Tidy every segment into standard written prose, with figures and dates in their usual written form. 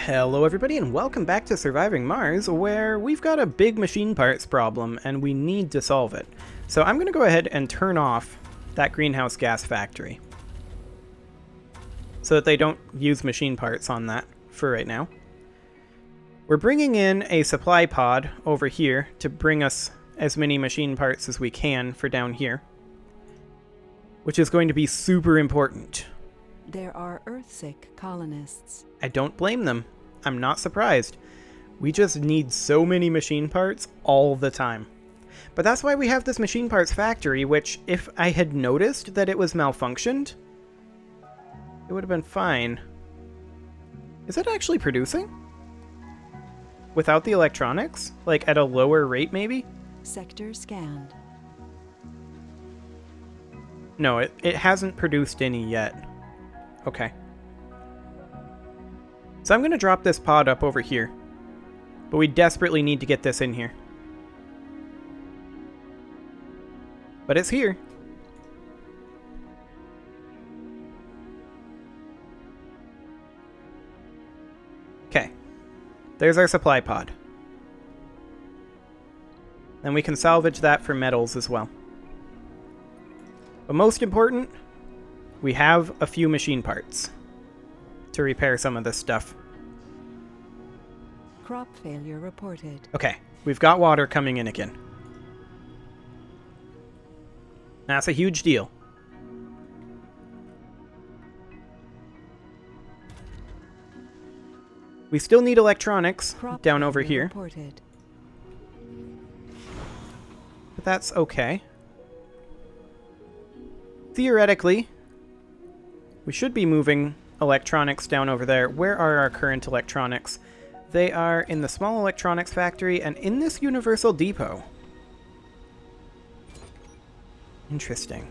Hello everybody and welcome back to Surviving Mars, where we've got a big machine parts problem and we need to solve it. So I'm going to go ahead and turn off that greenhouse gas factory so that they don't use machine parts on that for right now. We're bringing in a supply pod over here to bring us as many machine parts as we can for down here, which is going to be super important. There are Earthsick colonists. I don't blame them. I'm not surprised. We just need so many machine parts all the time. But that's why we have this machine parts factory, which, if I had noticed that it was malfunctioned, it would have been fine. Is it actually producing? Without the electronics? Like at a lower rate, maybe? Sector scanned. No, it hasn't produced any yet. Okay. So I'm going to drop this pod up over here. But we desperately need to get this in here. But it's here. Okay. There's our supply pod. Then we can salvage that for metals as well. But most important, we have a few machine parts to repair some of this stuff. Crop failure reported. Okay, we've got water coming in again. That's a huge deal. We still need electronics Crop down over failure here, reported. but that's okay. Theoretically, we should be moving electronics down over there. Where are our current electronics? They are in the small electronics factory and in this universal depot. Interesting.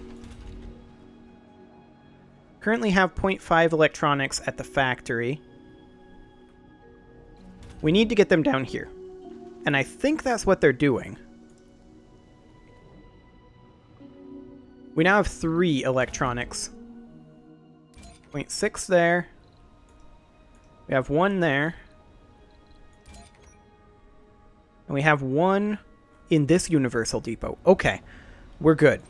Currently have 0.5 electronics at the factory. We need to get them down here. And I think that's what they're doing. We now have 3 electronics. 0.6 there. We have 1 there. And we have 1 in this universal depot. Okay, we're good.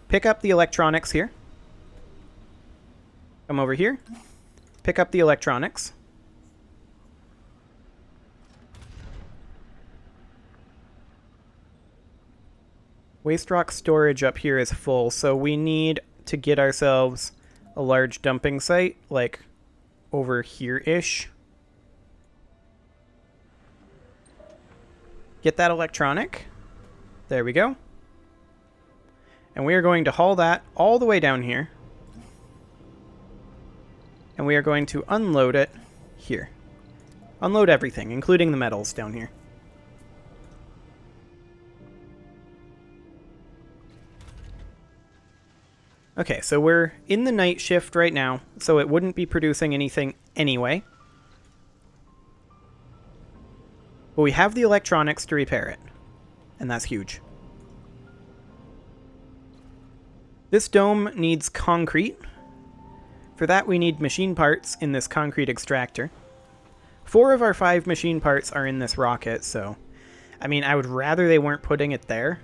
Pick up the electronics here. Come over here. Pick up the electronics. Waste rock storage up here is full, so we need to get ourselves a large dumping site, like over here-ish. Get that electronic. There we go. And we are going to haul that all the way down here. And we are going to unload it here. Unload everything, including the metals down here. Okay, so we're in the night shift right now, so it wouldn't be producing anything anyway. But we have the electronics to repair it, and that's huge. This dome needs concrete. For that we need machine parts in this concrete extractor. 4 of our 5 machine parts are in this rocket, so... I mean, I would rather they weren't putting it there.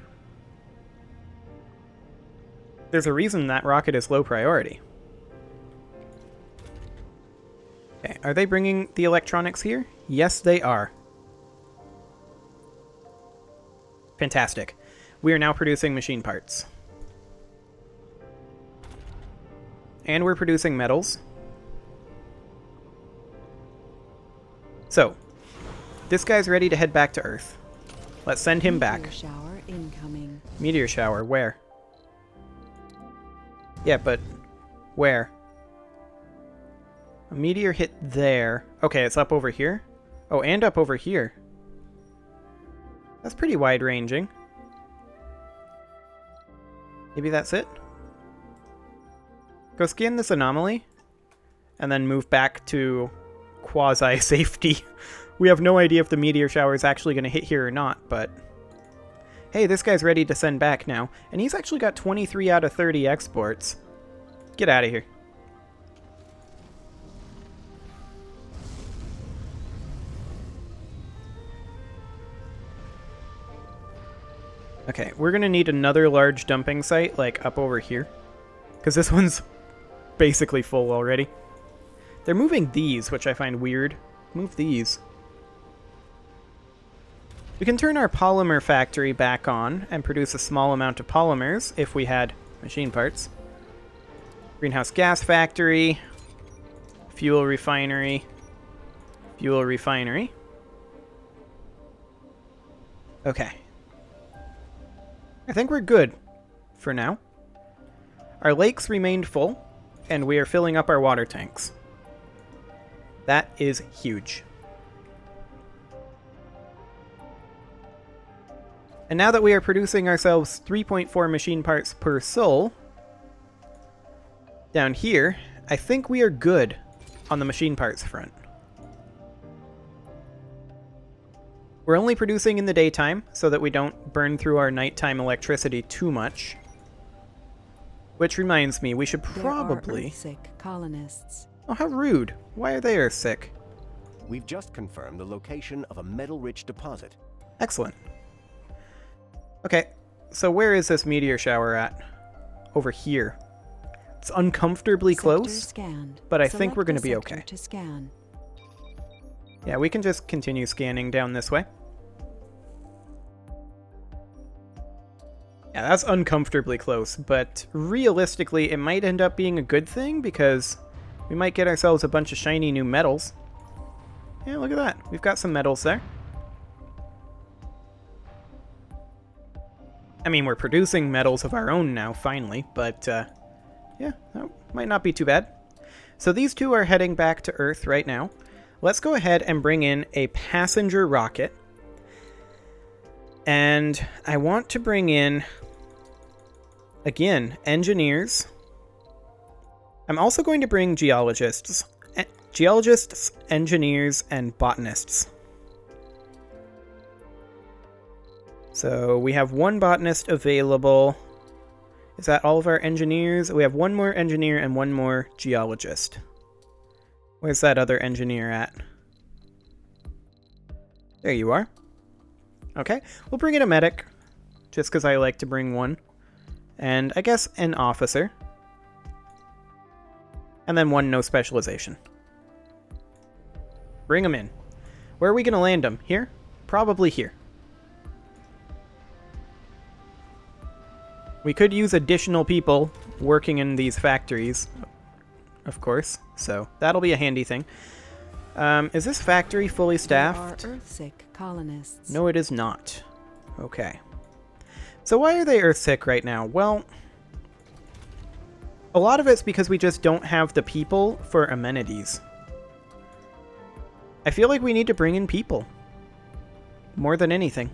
There's a reason that rocket is low priority. Okay, are they bringing the electronics here? Yes, they are. Fantastic. We are now producing machine parts. And we're producing metals. So, this guy's ready to head back to Earth. Let's send him back. Meteor shower incoming. Meteor shower, where? Yeah, but where? A meteor hit there. Okay, it's up over here. Oh, and up over here. That's pretty wide-ranging. Maybe that's it? Go scan this anomaly, and then move back to quasi-safety. We have no idea if the meteor shower is actually going to hit here or not, but... Hey, this guy's ready to send back now, and he's actually got 23 out of 30 exports. Get out of here. Okay, we're going to need another large dumping site, like up over here. Because this one's basically full already. They're moving these, which I find weird. Move these. We can turn our polymer factory back on and produce a small amount of polymers if we had machine parts. Greenhouse gas factory. Fuel refinery. Fuel refinery. Okay. I think we're good for now. Our lakes remained full, and we are filling up our water tanks. That is huge. And now that we are producing ourselves 3.4 machine parts per soul, down here, I think we are good on the machine parts front. We're only producing in the daytime so that we don't burn through our nighttime electricity too much. Which reminds me, we should probably... There are Earth-sick colonists. Oh, how rude. Why are they Earth-sick? We've just confirmed the location of a metal-rich deposit. Excellent. Okay, so where is this meteor shower at? Over here. It's uncomfortably close, Scanned. but I think Select we're going to the be sector okay. To scan. Yeah, we can just continue scanning down this way. Yeah, that's uncomfortably close, but realistically, it might end up being a good thing because we might get ourselves a bunch of shiny new metals. Yeah, look at that. We've got some metals there. I mean, we're producing metals of our own now, finally, but yeah, that might not be too bad. So these two are heading back to Earth right now. Let's go ahead and bring in a passenger rocket. And I want to bring in, again, engineers. I'm also going to bring geologists. Geologists, engineers, and botanists. So we have one botanist available. Is that all of our engineers? We have one more engineer and one more geologist. Where's that other engineer at? There you are. Okay, we'll bring in a medic, just because I like to bring one. And I guess an officer. And then one no specialization. Bring them in. Where are we going to land them? Here? Probably here. We could use additional people working in these factories, of course, so that'll be a handy thing. Is this factory fully staffed? There are Earth-sick colonists. No, it is not. Okay. So why are they Earth-sick right now? Well, a lot of it's because we just don't have the people for amenities. I feel like we need to bring in people. More than anything.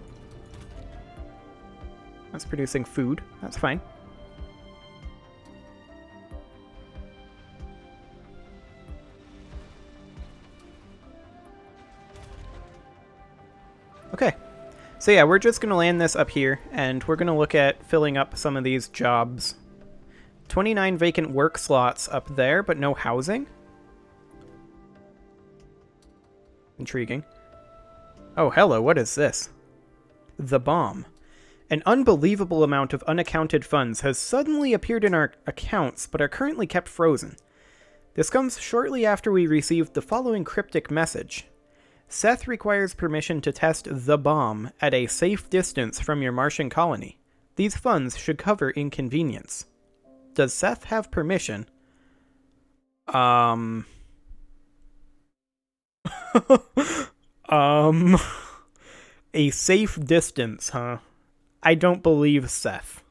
That's producing food. That's fine. Okay. So yeah, we're just going to land this up here, and we're going to look at filling up some of these jobs. 29 vacant work slots up there, but no housing? Intriguing. Oh, hello, what is this? The bomb. An unbelievable amount of unaccounted funds has suddenly appeared in our accounts, but are currently kept frozen. This comes shortly after we received the following cryptic message. Seth requires permission to test the bomb at a safe distance from your Martian colony. These funds should cover inconvenience. Does Seth have permission? A safe distance, huh? I don't believe Seth.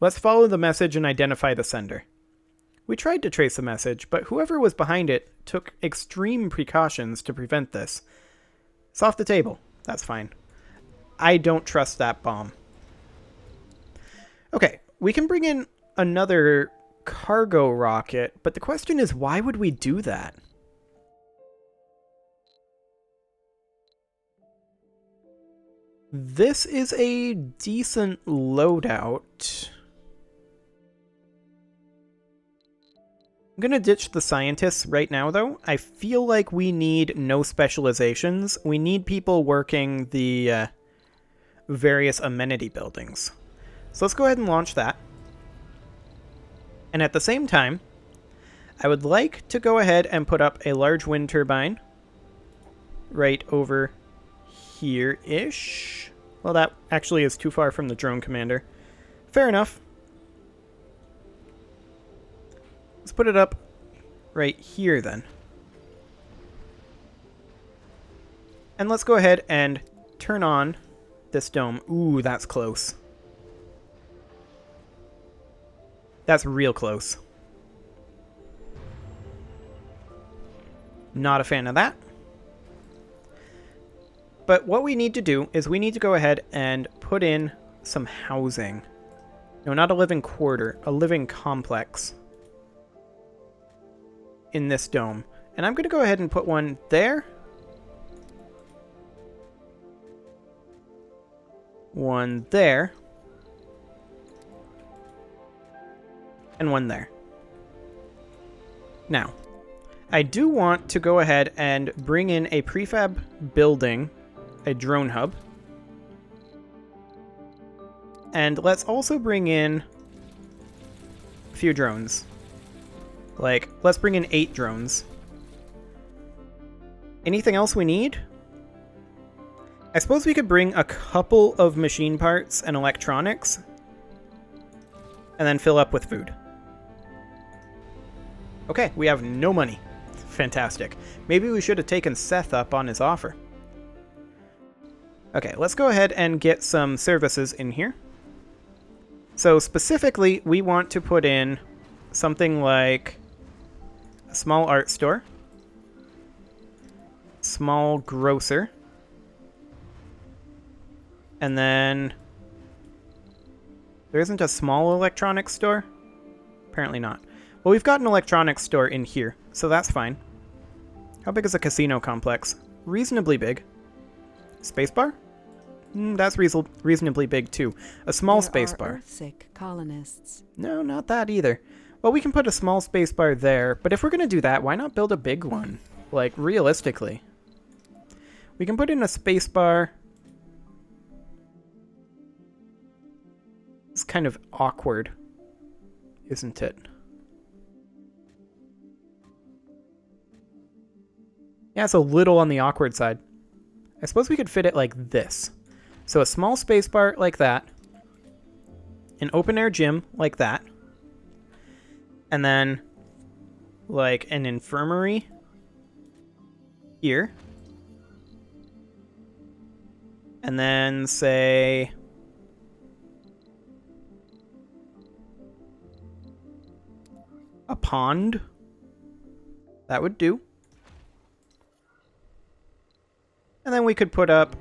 Let's follow the message and identify the sender. We tried to trace the message, but whoever was behind it took extreme precautions to prevent this. It's off the table. That's fine. I don't trust that bomb. Okay, we can bring in another cargo rocket, but the question is, why would we do that? This is a decent loadout. I'm gonna ditch the scientists right now, though. I feel like we need no specializations. We need people working the various amenity buildings. So let's go ahead and launch that. And at the same time, I would like to go ahead and put up a large wind turbine right over here-ish. Well, that actually is too far from the drone commander. Fair enough. Let's put it up right here then. And let's go ahead and turn on this dome. Ooh, that's close. That's real close. Not a fan of that. But what we need to do is we need to go ahead and put in some housing. No, not a living quarter, a living complex in this dome. And I'm going to go ahead and put one there. One there. And one there. Now, I do want to go ahead and bring in a prefab building, a drone hub. And let's also bring in a few drones. Like, let's bring in 8 drones. Anything else we need? I suppose we could bring a couple of machine parts and electronics and then fill up with food. Okay, we have no money. Fantastic. Maybe we should have taken Seth up on his offer. Okay, let's go ahead and get some services in here. So specifically, we want to put in something like a small art store, small grocer, and then there isn't a small electronics store? Apparently not. Well, we've got an electronics store in here, so that's fine. How big is a casino complex? Reasonably big. Spacebar? That's reasonably big too. A small spacebar. Earthsick colonists. No, not that either. Well, we can put a small spacebar there, but if we're going to do that, why not build a big one? Like, realistically. We can put in a spacebar. It's kind of awkward, isn't it? Yeah, it's a little on the awkward side. I suppose we could fit it like this. So a small spacebar like that. An open-air gym like that. And then, like, an infirmary here. And then, say, a pond. That would do. And then we could put up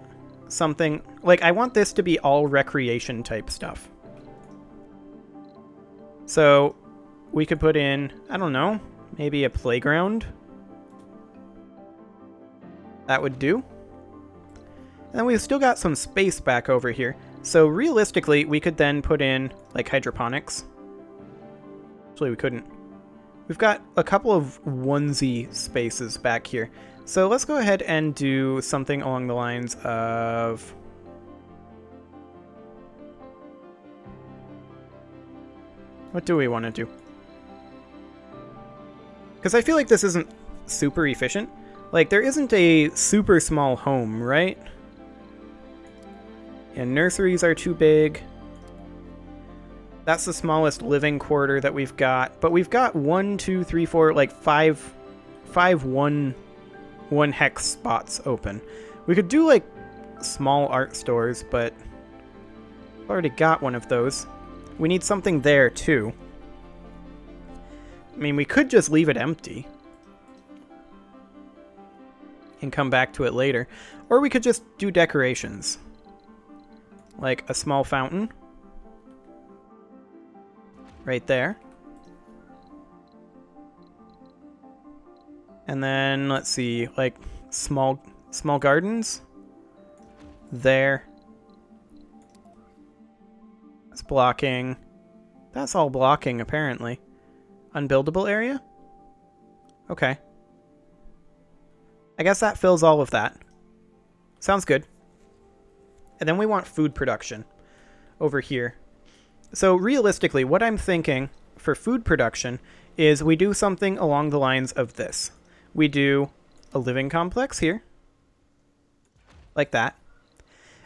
something, like, I want this to be all recreation type stuff. So we could put in, I don't know, maybe a playground. That would do. And then we've still got some space back over here. So realistically, we could then put in, like, hydroponics. Actually, we couldn't. We've got a couple of onesie spaces back here. So let's go ahead and do something along the lines of... What do we want to do? Because I feel like this isn't super efficient. Like, there isn't a super small home, right? And nurseries are too big. That's the smallest living quarter that we've got. But we've got 1, 2, 3, 4, like five one hex spots open. We could do like small art stores, but I've already got one of those. We need something there too. I mean, we could just leave it empty and come back to it later. Or we could just do decorations. Like a small fountain. Right there. And then, let's see, like small gardens. There. That's blocking. That's all blocking, apparently. Unbuildable area? Okay. I guess that fills all of that. Sounds good. And then we want food production over here. So realistically, what I'm thinking for food production is we do something along the lines of this. We do a living complex here, like that.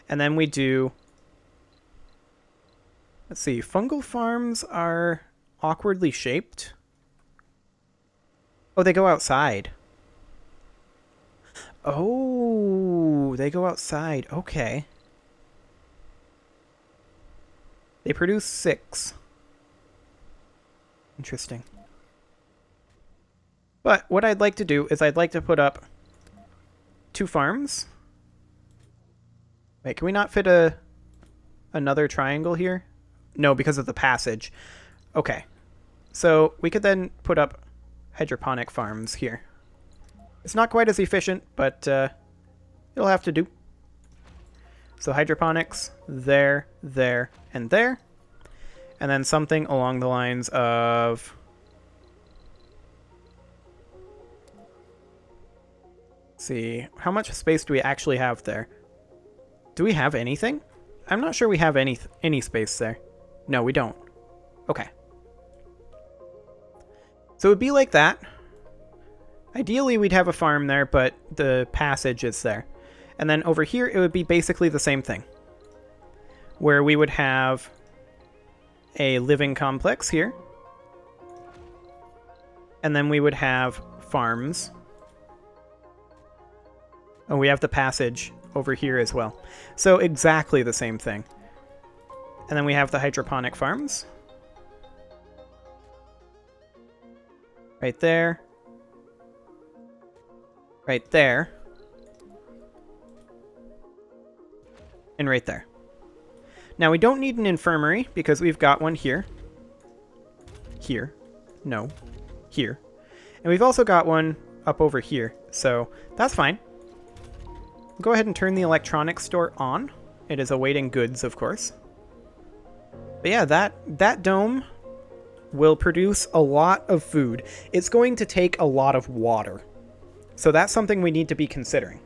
And then we do, let's see, fungal farms are awkwardly shaped. Oh, they go outside. Oh, they go outside. Okay. They produce 6. Interesting. But what I'd like to do is I'd like to put up 2 farms. Wait, can we not fit another triangle here? No, because of the passage. Okay. So we could then put up hydroponic farms here. It's not quite as efficient, but it'll have to do. So hydroponics there, there, and there. And then something along the lines of... Let's see, how much space do we actually have there? Do we have anything? I'm not sure we have any space there. No, we don't. Okay. So it would be like that. Ideally, we'd have a farm there, but the passage is there. And then over here, it would be basically the same thing, where we would have a living complex here. And then we would have farms. Oh, we have the passage over here as well. So exactly the same thing. And then we have the hydroponic farms. Right there. Right there. And right there. Now we don't need an infirmary because we've got one here. Here. No. Here. And we've also got one up over here. So that's fine. Go ahead and turn the electronics store on. It is awaiting goods, of course. But yeah, that dome will produce a lot of food. It's going to take a lot of water. So that's something we need to be considering.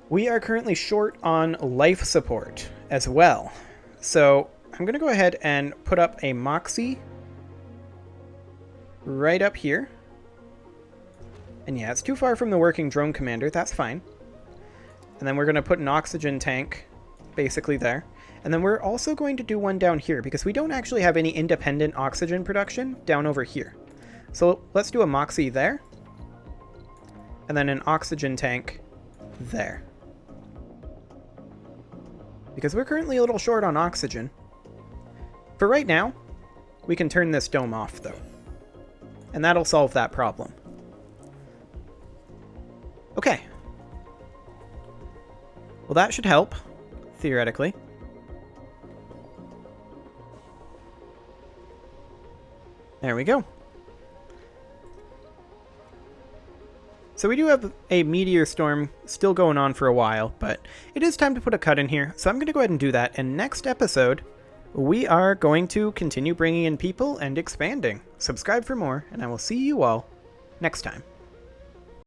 We are currently short on life support as well. So I'm going to go ahead and put up a Moxie right up here. And yeah, it's too far from the working drone commander. That's fine. And then we're going to put an oxygen tank basically there. And then we're also going to do one down here because we don't actually have any independent oxygen production down over here. So let's do a Moxie there. And then an oxygen tank there. Because we're currently a little short on oxygen. For right now, we can turn this dome off though. And that'll solve that problem. Okay. Well, that should help, theoretically. There we go. So we do have a meteor storm still going on for a while, but it is time to put a cut in here. So I'm going to go ahead and do that. And next episode, we are going to continue bringing in people and expanding. Subscribe for more, and I will see you all next time.